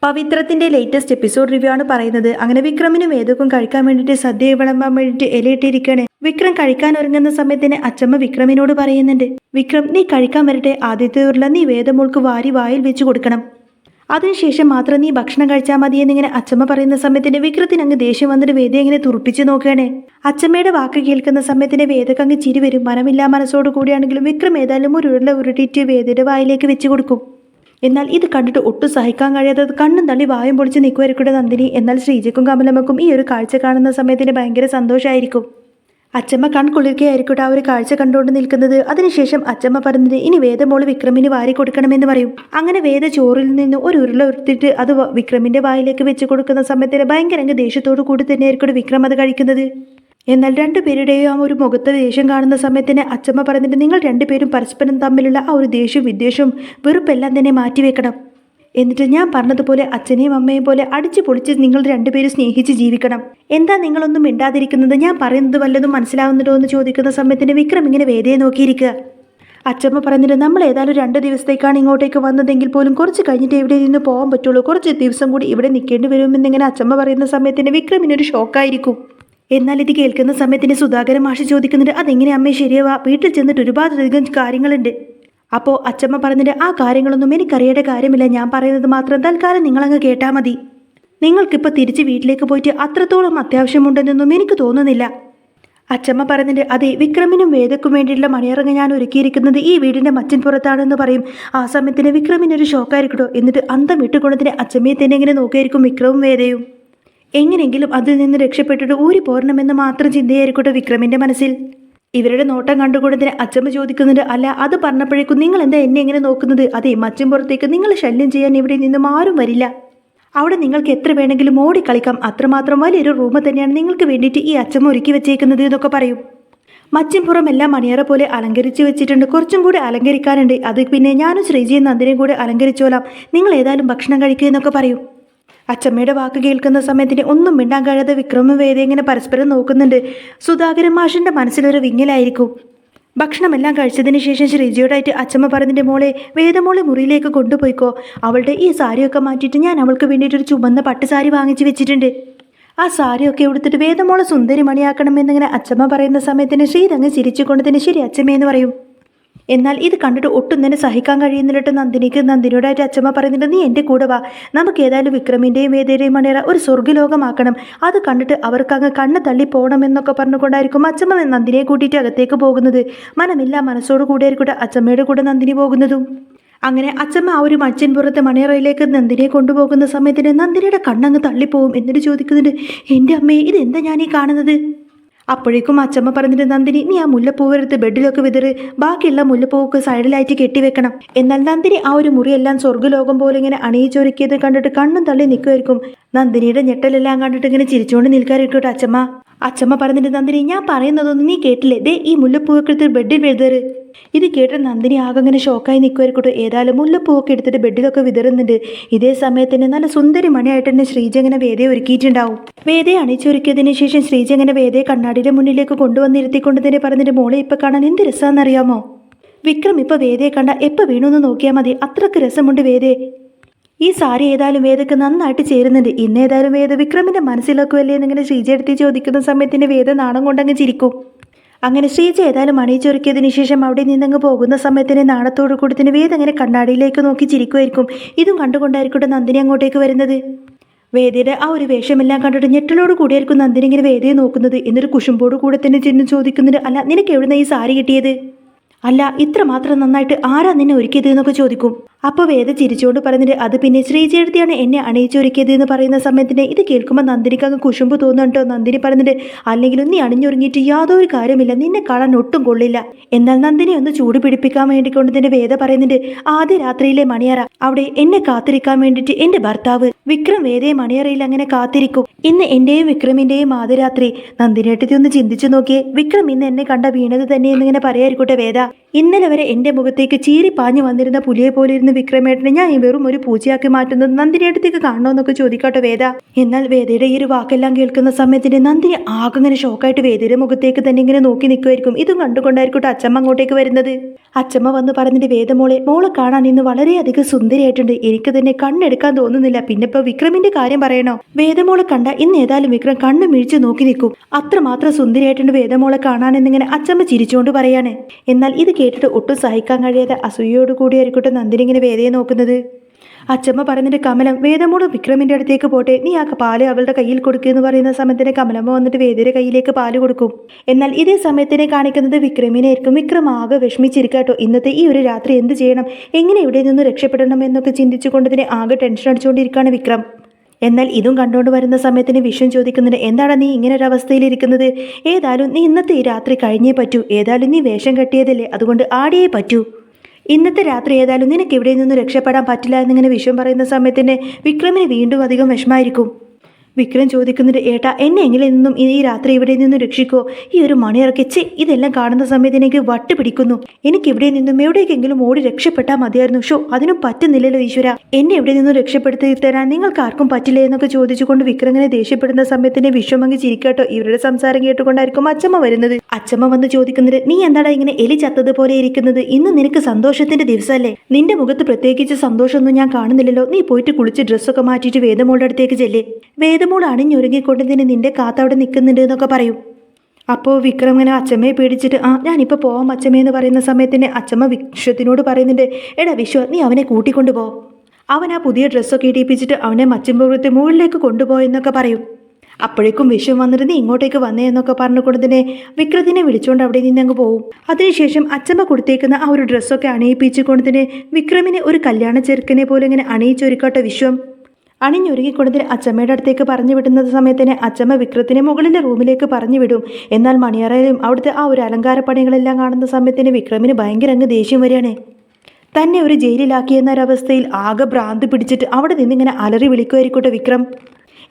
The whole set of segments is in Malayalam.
പവിത്രത്തിന്റെ ലേറ്റസ്റ്റ് എപ്പിസോഡ് റിവ്യൂ ആണ് പറയുന്നത്. അങ്ങനെ വിക്രമിനും വേദക്കും കഴിക്കാൻ വേണ്ടിയിട്ട് സദ്യ വിളമ്പാൻ വേണ്ടിയിട്ട് ഇലയിട്ടിരിക്കുകയാണ്. വിക്രം കഴിക്കാൻ ഒരുങ്ങുന്ന സമയത്തിന് അച്ചമ്മ വിക്രമിനോട് പറയുന്നുണ്ട്, വിക്രം നീ കഴിക്കാൻ വരട്ടെ, ആദ്യത്തെ ഉരുള നീ വേദമോൾക്ക് വാരി വായിൽ വെച്ച് കൊടുക്കണം, അതിനുശേഷം മാത്രം നീ ഭക്ഷണം കഴിച്ചാൽ മതി എന്നിങ്ങനെ അച്ചമ്മ പറയുന്ന സമയത്തിന് വിക്രത്തിന് അങ്ങ് ദേഷ്യം വന്നിട്ട് വേദയെ ഇങ്ങനെ തുറപ്പിച്ച് നോക്കുകയാണ്. അച്ചമ്മയുടെ വാക്ക് കേൾക്കുന്ന സമയത്തിന് വേദക്ക് അങ്ങ് ചിരി വരും. മനമില്ലാ മനസ്സോട് കൂടിയാണെങ്കിലും വിക്രം ഏതായാലും ഒരു ഉരുള ഉരുട്ടിയിട്ട് വേദയുടെ വായിലേക്ക് വെച്ച് കൊടുക്കും. എന്നാൽ ഇത് കണ്ടിട്ട് ഒട്ടും സഹിക്കാൻ കഴിയാതെ കണ്ണും തള്ളി വായും പൊളിച്ച് നിൽക്കുമായിരിക്കും നന്ദിനി. എന്നാൽ ശ്രീജയ്ക്കും കമലമ്മക്കും ഈ ഒരു കാഴ്ച കാണുന്ന സമയത്തിന് ഭയങ്കര സന്തോഷമായിരിക്കും. അച്ചമ്മ കൺകുളിർക്കയായിരിക്കട്ടെ ആ ഒരു കാഴ്ച കണ്ടുകൊണ്ട് നിൽക്കുന്നത്. അതിനുശേഷം അച്ചമ്മ പറഞ്ഞത് ഇനി വേദമോള് വിക്രമിന് വാരി കൊടുക്കണമെന്ന് പറയും. അങ്ങനെ വേദ ചോറിൽ നിന്ന് ഒരു ഉരുള ഉരുത്തിട്ട് അത് വിക്രമിന്റെ വായിലേക്ക് വെച്ച് കൊടുക്കുന്ന സമയത്തിന് ഭയങ്കര ദേഷ്യത്തോടു കൂടി തന്നെയായിരിക്കും വിക്രം അത് കഴിക്കുന്നത്. എന്നാൽ രണ്ടുപേരുടെയും ആ ഒരു മുഖത്തെ ദേഷ്യം കാണുന്ന സമയത്തിന് അച്ചമ്മ പറഞ്ഞിട്ട് നിങ്ങൾ രണ്ടുപേരും പരസ്പരം തമ്മിലുള്ള ആ ഒരു ദേഷ്യവും വിദ്വേഷവും വെറുപ്പെല്ലാം തന്നെ മാറ്റിവെക്കണം. എന്നിട്ട് ഞാൻ പറഞ്ഞതുപോലെ അച്ഛനെയും അമ്മയും പോലെ അടിച്ചു പൊളിച്ച് നിങ്ങൾ രണ്ടുപേരും സ്നേഹിച്ച് ജീവിക്കണം. എന്താ നിങ്ങളൊന്നും മിണ്ടാതിരിക്കുന്നത്? ഞാൻ പറയുന്നത് വല്ലതും മനസ്സിലാവുന്നുണ്ടോ എന്ന് ചോദിക്കുന്ന സമയത്തിന് വിക്രം ഇങ്ങനെ വേദയെ നോക്കിയിരിക്കുക. അച്ചമ്മ പറഞ്ഞിട്ട് നമ്മൾ ഏതായാലും 2 ദിവസത്തേക്കാണ് ഇങ്ങോട്ടേക്ക് വന്നതെങ്കിൽ പോലും കുറച്ച് കഴിഞ്ഞിട്ട് ഇവിടെ നിന്ന് പോകാൻ പറ്റുള്ളൂ, കുറച്ച് ദിവസം കൂടി ഇവിടെ നിൽക്കേണ്ടി വരുമെന്നിങ്ങനെ അച്ചമ്മ പറയുന്ന സമയത്തിന് വിക്രമിനൊരു ഷോക്കായിരിക്കും. എന്നാൽ ഇത് കേൾക്കുന്ന സമയത്തിന് സുധാകരൻ മാഷി ചോദിക്കുന്നുണ്ട്, അതെങ്ങനെ അമ്മേ ശരിയാവാ, വീട്ടിൽ ചെന്നിട്ട് ഒരുപാടധികം കാര്യങ്ങളുണ്ട്. അപ്പോൾ അച്ചമ്മ പറഞ്ഞിട്ട് ആ കാര്യങ്ങളൊന്നും എനിക്കറിയേണ്ട കാര്യമില്ല, ഞാൻ പറയുന്നത് മാത്രം തൽക്കാലം നിങ്ങളങ്ങ് കേട്ടാൽ മതി. നിങ്ങൾക്കിപ്പോൾ തിരിച്ച് വീട്ടിലേക്ക് പോയിട്ട് അത്രത്തോളം അത്യാവശ്യമുണ്ടെന്നൊന്നും എനിക്ക് തോന്നുന്നില്ല. അച്ചമ്മ പറഞ്ഞിട്ട് അതെ, വിക്രമിനും വേദക്കും വേണ്ടിയിട്ടുള്ള മണിയറങ്ങ് ഞാൻ ഒരുക്കിയിരിക്കുന്നത് ഈ വീടിൻ്റെ മച്ചിൻ പുറത്താണെന്ന് പറയും. ആ സമയത്തിന് വിക്രമിനൊരു ഷോക്കായിരിക്കട്ടോ. എന്നിട്ട് അന്തം വിട്ടുകൊണ്ടതിന് അച്ചമ്മയെ തന്നെ ഇങ്ങനെ നോക്കിയായിരിക്കും വിക്രവും വേദയും. എങ്ങനെയെങ്കിലും അതിൽ നിന്ന് രക്ഷപ്പെട്ടിട്ട് ഊരി പോരണമെന്ന് മാത്രം ചിന്തയായിരിക്കട്ടെ വിക്രമിന്റെ മനസ്സിൽ. ഇവരുടെ നോട്ടം കണ്ടുകൊണ്ടതിന് അച്ചമ്മ ചോദിക്കുന്നുണ്ട്, അല്ല അത് പറഞ്ഞപ്പോഴേക്കും നിങ്ങൾ എന്താ എന്നെ എങ്ങനെ നോക്കുന്നത്? അതെ, മച്ചും പുറത്തേക്ക് നിങ്ങൾ ശല്യം ചെയ്യാൻ ഇവിടെ നിന്നും ആരും വരില്ല. അവിടെ നിങ്ങൾക്ക് എത്ര വേണമെങ്കിലും ഓടിക്കളിക്കാം, അത്രമാത്രം വലിയൊരു റൂം തന്നെയാണ് നിങ്ങൾക്ക് വേണ്ടിയിട്ട് ഈ അച്ചമ്മ ഒരുക്കി വെച്ചേക്കുന്നത് എന്നൊക്കെ പറയും. മച്ചിൻപുറം എല്ലാം മണിയറ പോലെ അലങ്കരിച്ച് വെച്ചിട്ടുണ്ട്, കുറച്ചും കൂടി അലങ്കരിക്കാനുണ്ട്. അത് പിന്നെ ഞാനും ശ്രീജിയും നന്ദിനെയും കൂടെ അലങ്കരിച്ചോലാം, നിങ്ങൾ ഏതായാലും ഭക്ഷണം കഴിക്കുക എന്നൊക്കെ പറയും. അച്ചമ്മയുടെ വാക്ക് കേൾക്കുന്ന സമയത്തിന് ഒന്നും മിണ്ടാൻ കഴിയാതെ വിക്രമും വേദ ഇങ്ങനെ പരസ്പരം നോക്കുന്നുണ്ട്. സുധാകരൻ മാഷിന്റെ മനസ്സിലൊരു വിങ്ങലായിരിക്കും. ഭക്ഷണമെല്ലാം കഴിച്ചതിന് ശേഷം ശ്രീജിയോടായിട്ട് അച്ചമ്മ പറഞ്ഞിട്ട് മോളെ വേദമോളെ മുറിയിലേക്ക് കൊണ്ടുപോയിക്കോ, അവളുടെ ഈ സാരിയൊക്കെ മാറ്റിയിട്ട് ഞാൻ അവൾക്ക് വേണ്ടിയിട്ടൊരു ചുമന്ന പട്ടുസാരി വാങ്ങിച്ചു വെച്ചിട്ടുണ്ട്, ആ സാരിയൊക്കെ എടുത്തിട്ട് വേദമോളെ സുന്ദരി മണിയാക്കണമെന്നിങ്ങനെ അച്ചമ്മ പറയുന്ന സമയത്തിന് ശ്രീരങ്ങ് ചിരിച്ചുകൊണ്ട് തന്നെ ശരി അച്ചമ്മയെന്ന് പറയും. എന്നാൽ ഇത് കണ്ടിട്ട് ഒട്ടും തന്നെ സഹിക്കാൻ കഴിയുന്നില്ലട്ടോ നന്ദിനിക്ക്. നന്ദിനിയോടായിട്ട് അച്ചമ്മ പറയുന്നുണ്ട്, നീ എൻ്റെ കൂടെ വാ, നമുക്ക് ഏതായാലും വിക്രമിൻ്റെയും വേദയുടെയും മണിയറ ഒരു സ്വർഗ്ഗലോകമാക്കണം, അത് കണ്ടിട്ട് അവർക്ക് അങ്ങ് കണ്ണ് തള്ളി പോകണമെന്നൊക്കെ പറഞ്ഞുകൊണ്ടായിരിക്കും അച്ചമ്മ നന്ദിനിയെ കൂട്ടിയിട്ട് അകത്തേക്ക് പോകുന്നത്. മനമില്ല മനസ്സോട് കൂടിയായിരിക്കട്ടെ അച്ചമ്മയുടെ കൂടെ നന്ദിനി പോകുന്നതും. അങ്ങനെ അച്ചമ്മ ആ ഒരു മച്ചിൻ പുറത്തെ മണിയറയിലേക്ക് നന്ദിനിയെ കൊണ്ടുപോകുന്ന സമയത്തിന് നന്ദിനിയുടെ കണ്ണങ്ങ് തള്ളിപ്പോവും. എന്നിട്ട് ചോദിക്കുന്നുണ്ട്, എൻ്റെ അമ്മേ ഇതെന്താ ഞാനീ കാണുന്നത്? അപ്പോഴേക്കും അച്ചമ്മ പറഞ്ഞിട്ട് നന്ദിനി നീ ആ മുല്ലപ്പൂവെടുത്ത് ബെഡിലൊക്കെ വിതറ്, ബാക്കിയുള്ള മുല്ലപ്പൂവൊക്കെ സൈഡിലായിട്ട് കെട്ടിവെക്കണം. എന്നാൽ നന്ദിനി ആ ഒരു മുറിയെല്ലാം സ്വർഗ്ഗലോകം പോലെ ഇങ്ങനെ അണിയിച്ചൊരുക്കിയത് കണ്ടിട്ട് കണ്ണും തള്ളി നിൽക്കുമായിരിക്കും. നന്ദിനിയുടെ ഞെട്ടലെല്ലാം കണ്ടിട്ട് ഇങ്ങനെ ചിരിച്ചുകൊണ്ട് നിൽക്കാതിരിക്കട്ടെ അച്ചമ്മ. അച്ചമ്മ പറഞ്ഞിട്ട് നന്ദിനി ഞാൻ പറയുന്നതൊന്നും നീ കേട്ടില്ലേ, ദേ ഈ മുല്ലപ്പൂവൊക്കെ എടുത്ത് ബെഡിൽ വിതറ്. ഇത് കേട്ട് നന്ദിനി ആകെ ഇങ്ങനെ ഷോക്കായി നിൽക്കുമായിരിക്കട്ടെ. ഏതായാലും മുല്ലപ്പൂവൊക്കെ എടുത്തിട്ട് ബെഡിലൊക്കെ വിതറുന്നുണ്ട്. ഇതേ സമയത്തിന് നല്ല സുന്ദരി മണിയായിട്ട് തന്നെ ശ്രീജ ഇങ്ങനെ വേദയെ ഒരുക്കിയിട്ടുണ്ടാവും. വേദയെ അണിച്ചൊരുക്കിയതിന് ശേഷം ശ്രീജ ഇങ്ങനെ വേദയെ കണ്ണാടിയുടെ മുന്നിലേക്ക് കൊണ്ടുവന്നിരുത്തിക്കൊണ്ട് തന്നെ പറഞ്ഞിട്ട് മോളെ ഇപ്പം കാണാൻ എന്ത് രസമാണെന്നറിയാമോ, വിക്രം ഇപ്പം വേദയെ കണ്ട എപ്പോൾ വീണൊന്ന് നോക്കിയാൽ മതി, അത്രക്ക് രസമുണ്ട് വേദയെ. ഈ സാരി ഏതായാലും വേദക്ക് നന്നായിട്ട് ചേരുന്നുണ്ട്, ഇന്നേതായാലും വേദ വിക്രമിന്റെ മനസ്സിലാക്കുമല്ലേ എന്നിങ്ങനെ ശ്രീജ എടുത്ത് ചോദിക്കുന്ന സമയത്തിന് വേദ നാണം കൊണ്ടങ്ങ് ചിരിക്കും. അങ്ങനെ ശ്രീജ ഏതായാലും അണിയിച്ചൊരുക്കിയതിന് ശേഷം അവിടെ നിന്നങ്ങ് പോകുന്ന സമയത്തിന് നാണത്തോടു കൂടി തന്നെ വേദ അങ്ങനെ കണ്ണാടിയിലേക്ക് നോക്കി ചിരിക്കുമായിരിക്കും. ഇതും കണ്ടുകൊണ്ടായിരിക്കട്ടെ നന്ദിനി അങ്ങോട്ടേക്ക് വരുന്നത്. വേദയുടെ ആ ഒരു വേഷമെല്ലാം കണ്ടിട്ട് ഞെട്ടലോട് കൂടിയായിരിക്കും നന്ദിനി ഇങ്ങനെ വേദയെ നോക്കുന്നത്. എന്നൊരു കുശുമ്പോട് കൂടെ തന്നെ ചെന്ന് ചോദിക്കുന്നുണ്ട്, അല്ല നിനക്ക് എവിടുന്ന ഈ സാരി കിട്ടിയത്? അല്ല ഇത്ര മാത്രം നന്നായിട്ട് ആരാ നിന്നെ ഒരുക്കിയത് എന്നൊക്കെ ചോദിക്കും. അപ്പോൾ വേദ ചിരിച്ചുകൊണ്ട് പറഞ്ഞിട്ട് അത് പിന്നെ ശ്രീജയെടുത്തിയാണ് എന്നെ അണിയിച്ചൊരുക്കിയത് എന്ന് പറയുന്ന സമയത്തിന് ഇത് കേൾക്കുമ്പോൾ നന്ദിനിക്ക് അങ്ങ് കുശുമ്പ് തോന്നുന്നുണ്ടോ. നന്ദിനി പറഞ്ഞിട്ട് അല്ലെങ്കിലും നീ അണിഞ്ഞൊരുങ്ങിയിട്ട് യാതൊരു കാര്യമില്ല, നിന്നെ കാണാൻ ഒട്ടും കൊള്ളില്ല. എന്നാൽ നന്ദിനി ഒന്ന് ചൂട് പിടിപ്പിക്കാൻ വേണ്ടിക്കൊണ്ട് തന്നെ വേദ പറയുന്നുണ്ട്, ആദ്യ രാത്രിയിലെ മണിയറ, അവിടെ എന്നെ കാത്തിരിക്കാൻ വേണ്ടിയിട്ട് എൻ്റെ ഭർത്താവ് വിക്രം വേദയെ മണിയറയിൽ അങ്ങനെ കാത്തിരിക്കും. ഇന്ന് എൻ്റെയും വിക്രമിൻ്റെയും ആദ്യ രാത്രി. നന്ദിനിയേട്ടത്തി ഒന്ന് ചിന്തിച്ചു നോക്കിയേ, വിക്രം ഇന്ന് എന്നെ കണ്ട വീണത് തന്നെ എന്നിങ്ങനെ പറയായിരിക്കട്ടെ വേദ. ഇന്നലെ വരെ എൻ്റെ മുഖത്തേക്ക് ചീറി പാഞ്ഞു വന്നിരുന്ന പുലിയെ പോലെ ഇരുന്ന വിക്രമേട്ടനെ ഞാൻ വെറും ഒരു പൂച്ചയാക്കി മാറ്റുന്നത് നന്ദിനിയടുത്തേക്ക് കാണണമെന്നൊക്കെ ചോദിക്കട്ടെ വേദ. എന്നാൽ വേദയുടെ ഈ ഒരു വാക്കെല്ലാം കേൾക്കുന്ന സമയത്തിന് നന്ദിനി ആകെങ്ങനെ ഷോക്കായിട്ട് വേദയുടെ മുഖത്തേക്ക് തന്നെ ഇങ്ങനെ നോക്കി നിൽക്കുമായിരിക്കും. ഇതും കണ്ടുകൊണ്ടായിരിക്കട്ടെ അച്ചമ്മ അങ്ങോട്ടേക്ക് വരുന്നത്. അച്ചമ്മ വന്ന് പറഞ്ഞിട്ട് മോളെ കാണാൻ ഇന്ന് വളരെയധികം സുന്ദരിയായിട്ടുണ്ട്, എനിക്ക് തന്നെ കണ്ണെടുക്കാൻ തോന്നുന്നില്ല. പിന്നെ ഇപ്പൊ വിക്രമിന്റെ കാര്യം പറയണോ? വേദമോളെ കണ്ട ഇന്ന് ഏതായാലും വിക്രം കണ്ണു മിഴിച്ച് നോക്കി നിൽക്കും, അത്രമാത്രം സുന്ദരിയായിട്ടുണ്ട് വേദമോളെ കാണാൻ എന്നിങ്ങനെ അച്ചമ്മ ചിരിച്ചുകൊണ്ട് പറയാണ്. എന്നാൽ ഇത് കേട്ടിട്ട് ഒട്ടും സഹിക്കാൻ കഴിയാതെ അസൂയയോട് കൂടിയായിരിക്കട്ടെ നന്ദിനി ഇങ്ങനെ വേദയെ നോക്കുന്നത്. അച്ചമ്മ പറഞ്ഞിട്ട് കമലം വേദമോള് വിക്രമിന്റെ അടുത്തേക്ക് പോട്ടെ, നീ ആ പാല് അവളുടെ കയ്യിൽ കൊടുക്കുമെന്ന് പറയുന്ന സമയത്തിന് കമലമ്മ വന്നിട്ട് വേദയുടെ കയ്യിലേക്ക് പാല് കൊടുക്കും. എന്നാൽ ഇതേ സമയത്തിനെ കാണിക്കുന്നത് വിക്രമിനെ ആയിരിക്കും. വിക്രം ആകെ വിഷമിച്ചിരിക്കാട്ടോ. ഇന്നത്തെ ഈ ഒരു രാത്രി എന്ത് ചെയ്യണം, എങ്ങനെ ഇവിടെ നിന്ന് രക്ഷപ്പെടണം എന്നൊക്കെ ചിന്തിച്ചുകൊണ്ടതിനെ ആകെ ടെൻഷൻ അടിച്ചുകൊണ്ടിരിക്കുകയാണ് വിക്രം. എന്നാൽ ഇതും കണ്ടുകൊണ്ട് വരുന്ന സമയത്തിന് വിഷം ചോദിക്കുന്നുണ്ട്, എന്താണ് നീ ഇങ്ങനെ ഒരു അവസ്ഥയിലിരിക്കുന്നത്? ഏതായാലും നീ ഇന്നത്തെ ഈ രാത്രി കഴിഞ്ഞേ പറ്റൂ, ഏതായാലും നീ വേഷം കെട്ടിയതല്ലേ, അതുകൊണ്ട് ആടിയേ പറ്റൂ. ഇന്നത്തെ രാത്രി ഏതായാലും നിനക്ക് ഇവിടെ നിന്ന് രക്ഷപ്പെടാൻ പറ്റില്ല എന്നിങ്ങനെ വിഷം പറയുന്ന സമയത്തിന് വിക്രമിന് വീണ്ടും അധികം വിഷമായിരിക്കും. വിക്രം ചോദിക്കുന്നുണ്ട്, ഏട്ടാ എന്നെ എങ്ങനെ നിന്നും ഈ രാത്രി ഇവിടെ നിന്നും രക്ഷിക്കോ? ഈ ഒരു മണിയിറക്കിച്ച് ഇതെല്ലാം കാണുന്ന സമയത്ത് എനിക്ക് വട്ട് പിടിക്കുന്നു. എനിക്ക് ഇവിടെ നിന്നും എവിടേക്കെങ്കിലും ഓടി രക്ഷപ്പെട്ടാൽ മതിയായിരുന്നു. ഷോ അതിനും പറ്റുന്നില്ലല്ലോ ഈശ്വര, എന്നെ എവിടെ നിന്നും രക്ഷപ്പെടുത്തി തരാൻ നിങ്ങൾക്ക് ആർക്കും പറ്റില്ലേ എന്നൊക്കെ ചോദിച്ചുകൊണ്ട് വിക്രം ഇങ്ങനെ ദേഷ്യപ്പെടുന്ന സമയത്തിന് വിഷം അങ്ങ് ചിരിക്കാട്ടോ. ഇവരുടെ സംസാരം കേട്ടുകൊണ്ടായിരിക്കും അച്ചമ്മ വരുന്നത്. അച്ചമ്മ വന്ന് ചോദിക്കുന്നത്, നീ എന്താടാ ഇങ്ങനെ എലി ചത്തതുപോലെ ഇരിക്കുന്നത്? ഇന്ന് നിനക്ക് സന്തോഷത്തിന്റെ ദിവസമല്ലേ? നിന്റെ മുഖത്ത് പ്രത്യേകിച്ച് സന്തോഷമൊന്നും ഞാൻ കാണുന്നില്ലല്ലോ. നീ പോയിട്ട് കുളിച്ച് ഡ്രസ്സൊക്കെ മാറ്റിയിട്ട് വേദമോളുടെ അടുത്തേക്ക് ചെല്ലേ. വേദമോൾ അണിഞ്ഞൊരുങ്ങിക്കൊണ്ടതിന് നിന്റെ കാത്ത അവിടെ നിൽക്കുന്നുണ്ട് എന്നൊക്കെ പറയും. അപ്പോൾ വിക്രം ഇങ്ങനെ അച്ചമ്മയെ പേടിച്ചിട്ട് ഞാനിപ്പോൾ പോവാം അച്ചമ്മയെന്ന് പറയുന്ന സമയത്തിന് അച്ചമ്മ വിശ്വത്തിനോട് പറയുന്നുണ്ട്, എടാ വിശ്വ നീ അവനെ കൂട്ടിക്കൊണ്ടുപോ, അവൻ ആ പുതിയ ഡ്രസ്സൊക്കെ ഇടിപ്പിച്ചിട്ട് അവനെ മച്ചിൻപുറത്ത് മുകളിലേക്ക് കൊണ്ടുപോയെന്നൊക്കെ പറയും. അപ്പോഴേക്കും വിശ്വം വന്നിട്ട് നീ ഇങ്ങോട്ടേക്ക് വന്നേ എന്നൊക്കെ പറഞ്ഞുകൊണ്ട് തന്നെ വിക്രത്തിനെ വിളിച്ചുകൊണ്ട് അവിടെ നിന്ന് അങ്ങ് പോവും. അതിനുശേഷം അച്ചമ്മ കൊടുത്തേക്കുന്ന ആ ഒരു ഡ്രസ്സൊക്കെ അണിയിപ്പിച്ചുകൊണ്ട് തന്നെ വിക്രമിനെ ഒരു കല്യാണ ചെറുക്കനെ പോലെ ഇങ്ങനെ അണിയിച്ചൊരുക്കട്ടെ വിശ്വം. അണിഞ്ഞൊരുങ്ങിക്കൊണ്ടതിന് അച്ചമ്മയുടെ അടുത്തേക്ക് പറഞ്ഞു വിടുന്ന സമയത്തിന് അച്ചമ്മ വിക്രത്തിനെ മുകളിലെ റൂമിലേക്ക് പറഞ്ഞു വിടും. എന്നാൽ മണിയറയിലും അവിടുത്തെ ആ ഒരു അലങ്കാരപ്പണികളെല്ലാം കാണുന്ന സമയത്തിന് വിക്രമിന് ഭയങ്കര അങ്ങ് ദേഷ്യം വരികയാണ്. തന്നെ ഒരു ജയിലിലാക്കിയെന്നൊരവസ്ഥയിൽ ആകെ ഭ്രാന്ത് പിടിച്ചിട്ട് അവിടെ നിന്നിങ്ങനെ അലറി വിളിക്കുമായിരിക്കട്ടെ വിക്രം.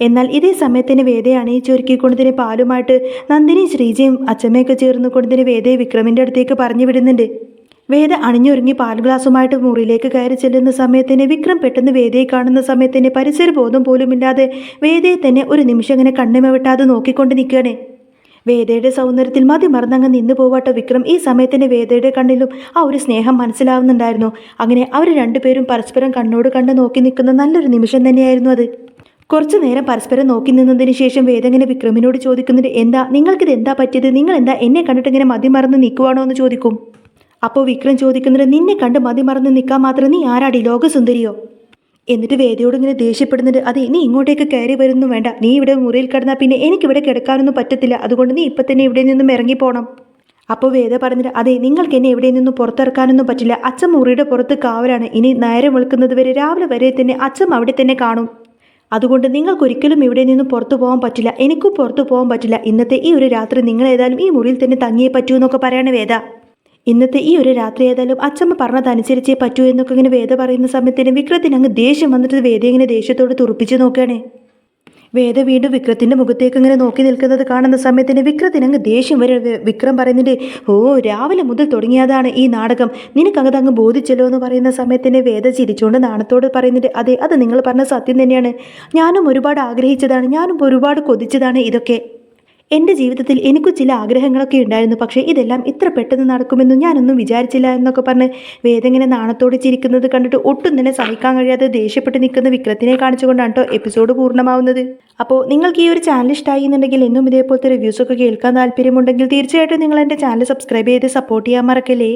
എന്നാൽ ഇതേ സമയത്തിന് വേദയെ അണിയിച്ചൊരുക്കിക്കൊണ്ടതിന് പാലുമായിട്ട് നന്ദിനി ശ്രീജയും അച്ചമ്മയൊക്കെ ചേർന്നുകൊണ്ടതിന് വേദയെ വിക്രമിൻ്റെ അടുത്തേക്ക് പറഞ്ഞു വിടുന്നുണ്ട്. വേദ അണിഞ്ഞൊരുങ്ങി പാൽ ഗ്ലാസുമായിട്ട് മുറിയിലേക്ക് കയറി ചെല്ലുന്ന സമയത്തിന് വിക്രം പെട്ടെന്ന് വേദയെ കാണുന്ന സമയത്തിന് പരിസരബോധം പോലുമില്ലാതെ വേദയെ തന്നെ ഒരു നിമിഷം ഇങ്ങനെ കണ്ണിമ വെട്ടാതെ നോക്കിക്കൊണ്ട് നിൽക്കുകയാണ്. വേദയുടെ സൗന്ദര്യത്തിൽ മതിമറന്നങ്ങ് നിന്നു പോവാട്ടോ വിക്രം. ഈ സമയത്തിന് വേദയുടെ കണ്ണിലും ആ ഒരു സ്നേഹം മനസ്സിലാവുന്നുണ്ടായിരുന്നു. അങ്ങനെ അവർ രണ്ടുപേരും പരസ്പരം കണ്ണോട് കണ്ട് നോക്കി നിൽക്കുന്ന നല്ലൊരു നിമിഷം തന്നെയായിരുന്നു അത്. കുറച്ചു നേരം പരസ്പരം നോക്കി നിന്നതിന് ശേഷം വേദ ഇങ്ങനെ വിക്രമിനോട് ചോദിക്കുന്നുണ്ട്, എന്താ നിങ്ങൾക്കിത് എന്താ പറ്റിയത്? നിങ്ങൾ എന്താ എന്നെ കണ്ടിട്ട് ഇങ്ങനെ മതിമറന്ന് നിൽക്കുവാണോ എന്ന് ചോദിക്കും. അപ്പോൾ വിക്രം ചോദിക്കുന്നത്, നിന്നെ കണ്ട് മതിമറന്ന് നിൽക്കാൻ മാത്രം നീ ആരാടി, ലോകസുന്ദരിയോ? എന്നിട്ട് വേദയോട് ഇങ്ങനെ ദേഷ്യപ്പെടുന്നുണ്ട്, അതെ നീ ഇങ്ങോട്ടേക്ക് കയറി വരുന്നു വേണ്ട, നീ ഇവിടെ മുറിയിൽ കിടന്നാൽ പിന്നെ എനിക്കിവിടെ കിടക്കാനൊന്നും പറ്റത്തില്ല, അതുകൊണ്ട് നീ ഇപ്പം തന്നെ ഇവിടെ നിന്നും ഇറങ്ങിപ്പോണം. അപ്പോൾ വേദ പറഞ്ഞിട്ട്, അതെ നിങ്ങൾക്ക് എന്നെ എവിടെ നിന്നും പുറത്തിറക്കാനൊന്നും പറ്റില്ല, അച്ഛൻ മുറിയുടെ പുറത്ത് കാവലാണ്, ഇനി നേരം വെളുക്കുന്നത് വരെ രാവിലെ വരെ തന്നെ അച്ഛൻ അവിടെ തന്നെ കാണും, അതുകൊണ്ട് നിങ്ങൾക്കൊരിക്കലും ഇവിടെ നിന്നും പുറത്തു പോകാൻ പറ്റില്ല, എനിക്കും പുറത്തു പോകാൻ പറ്റില്ല, ഇന്നത്തെ ഈ ഒരു രാത്രി നിങ്ങൾ ഏതായാലും ഈ മുറിയിൽ തന്നെ തങ്ങിയേ പറ്റൂ എന്നൊക്കെ പറയാണ് വേദ. ഇന്നത്തെ ഈ ഒരു രാത്രി ഏതായാലും അച്ചമ്മ പറഞ്ഞതനുസരിച്ചേ പറ്റൂ എന്നൊക്കെ ഇങ്ങനെ വേദ പറയുന്ന സമയത്തിന് വിക്രത്തിന് അങ്ങ് ദേഷ്യം വന്നിട്ട് വേദ ഇങ്ങനെ ദേഷ്യത്തോട് തുറപ്പിച്ച് നോക്കുകയാണ്. വേദ വീണ്ടും വിക്രത്തിൻ്റെ മുഖത്തേക്ക് ഇങ്ങനെ നോക്കി നിൽക്കുന്നത് കാണുന്ന സമയത്തിന് വിക്രത്തിന് അങ്ങ് ദേഷ്യം വരെ. വിക്രം പറയുന്നുണ്ട്, ഓ രാവിലെ മുതൽ തുടങ്ങിയതാണ് ഈ നാടകം, നിനക്കങ്ങത് അങ്ങ് ബോധിച്ചല്ലോ എന്ന് പറയുന്ന സമയത്തിന് വേദ ചിരിച്ചുകൊണ്ട് നാണത്തോട് പറയുന്നുണ്ട്, അതെ അത് നിങ്ങൾ പറഞ്ഞ സത്യം തന്നെയാണ്, ഞാനും ഒരുപാട് ആഗ്രഹിച്ചതാണ്, ഞാനും ഒരുപാട് കൊതിച്ചതാണ് ഇതൊക്കെ. എൻ്റെ ജീവിതത്തിൽ എനിക്കും ചില ആഗ്രഹങ്ങളൊക്കെ ഉണ്ടായിരുന്നു, പക്ഷേ ഇതെല്ലാം ഇത്ര പെട്ടെന്ന് നടക്കുമെന്നും ഞാനൊന്നും വിചാരിച്ചില്ല എന്നൊക്കെ പറഞ്ഞ് വേദ ഇങ്ങനെ നാണത്തോടെ ചിരിക്കുന്നത് കണ്ടിട്ട് ഒട്ടും തന്നെ സഹിക്കാൻ കഴിയാതെ ദേഷ്യപ്പെട്ട് നിൽക്കുന്ന വിക്രത്തിനെ കാണിച്ചുകൊണ്ടാണ് കേട്ടോ എപ്പിസോഡ് പൂർണ്ണമാവുന്നത്. അപ്പോൾ നിങ്ങൾക്ക് ഈ ഒരു ചാനൽ ഇഷ്ടമായി എന്നുണ്ടെങ്കിൽ എന്നും ഇതേപോലത്തെ റിവ്യൂസൊക്കെ കേൾക്കാൻ താല്പര്യമുണ്ടെങ്കിൽ തീർച്ചയായിട്ടും നിങ്ങൾ എൻ്റെ ചാനൽ സബ്സ്ക്രൈബ് ചെയ്ത് സപ്പോർട്ട് ചെയ്യാൻ മറക്കല്ലേ.